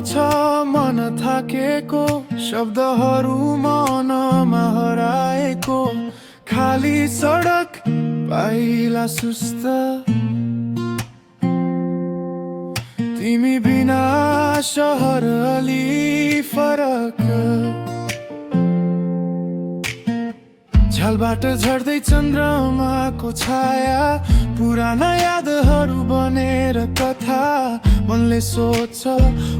छ मन थाकेको, शब्दहरू मनमा हराएको, खाली सडक पाइला सुस्त, तिमी बिना शहर अलि फरक। झ्यालबाट झर्दै चन्द्रमाको छाया, पुराना यादहरू बनेर कथा। मनले सोध्छ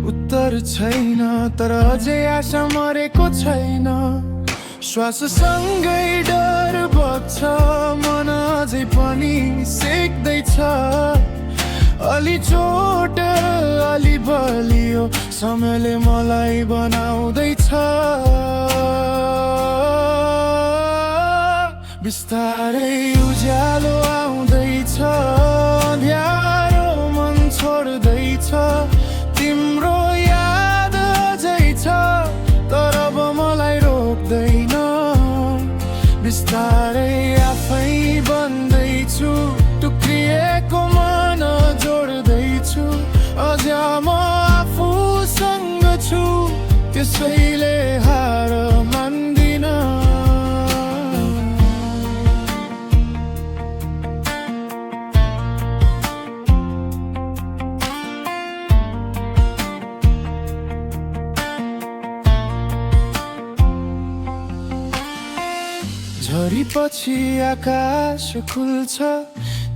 उत्तर छैन, तर अझै आशा मरेको छैन। श्वाससँगै डर बग्छ, मन अझै पनि सेक्दैछ। अलि चोट अलि बलियो, समयले मलाई बनाउँदैछ। बिस्तारै उज्यालो आउँदैछ, अँध्यारो मन छोड्दैछ। तिम्रो याद अझै छ, तर अब मलाई रोक्दैन। बिस्तारै आफै बन्दैछु, टुक्रिएको मन जोड्दैछु। अझ म आफूसँग छु, त्यसैले हार मान्दिन। झरीपछि आकाश खुल्छ,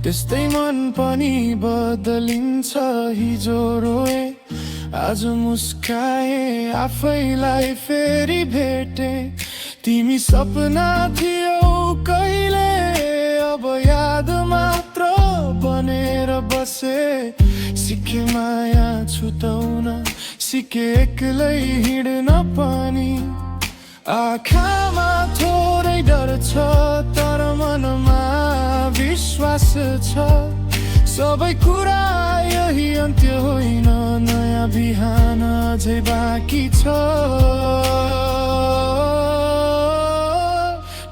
त्यस्तै मन पनि बदलिन्छ। हिजो रोए आज मुस्काए, आफैलाई फेरि भेटे। तिमी सपना थियौ कहिले, अब याद मात्र बनेर बसे। सिके माया छुटाउन, सिके एक्लै हिँड्न पनि। आँखामा थोरै डर छ, तर मनमा विश्वास छ। सबै कुरा यही अन्त्य होइन, नयाँ बिहान अझै बाँकी छ।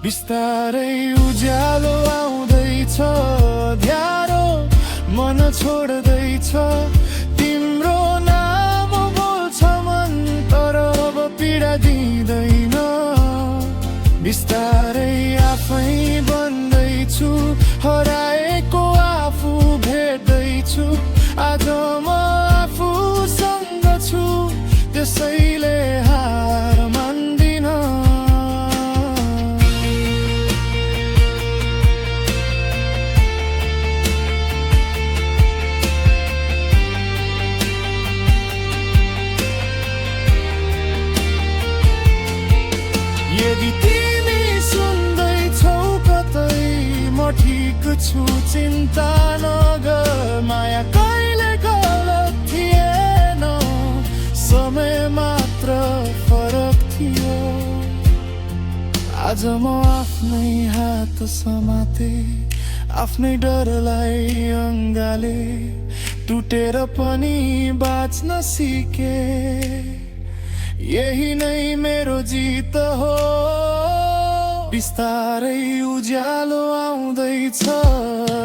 बिस्तारै उज्यालो आउँदैछ, अँध्यारो मन छोड्दैछ। तिम्रो नाम बोल्छ मन, तर अब पीडा दिँदैन। बिस्तारै आफै बन्दैछु, हराएको आफू भेट्दैछु। आज म आफूसँग छु, त्यसैले हार मान्दिन। यदि तिमी सुन्दैछौ कतै, म ठिक छु, चिन्ता नगर। माया कहिले गलत थिएन, समय मात्र फरक थियो। आज म आफ्नै हात समाते, आफ्नै डरलाई अँगाले। टुटेर पनि बाँच्न सिके, यही नै मेरो जित हो। बिस्तारै उज्यालो आउँदैछ,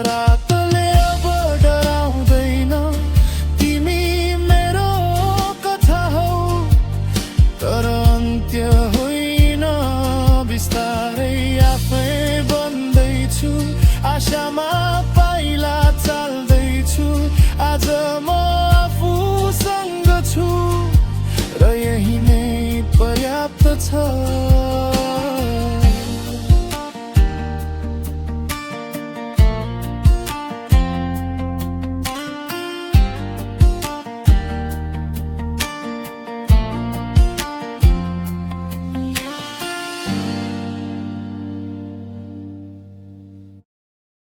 रातले अब डराउँदैन। तिमी मेरो कथा हौ, तर अन्त्य होइन। बिस्तारै आफै बन्दैछु, आशामा पाइला चाल्दैछु। आज म आफूसँग छु, र यही नै पर्याप्त छ।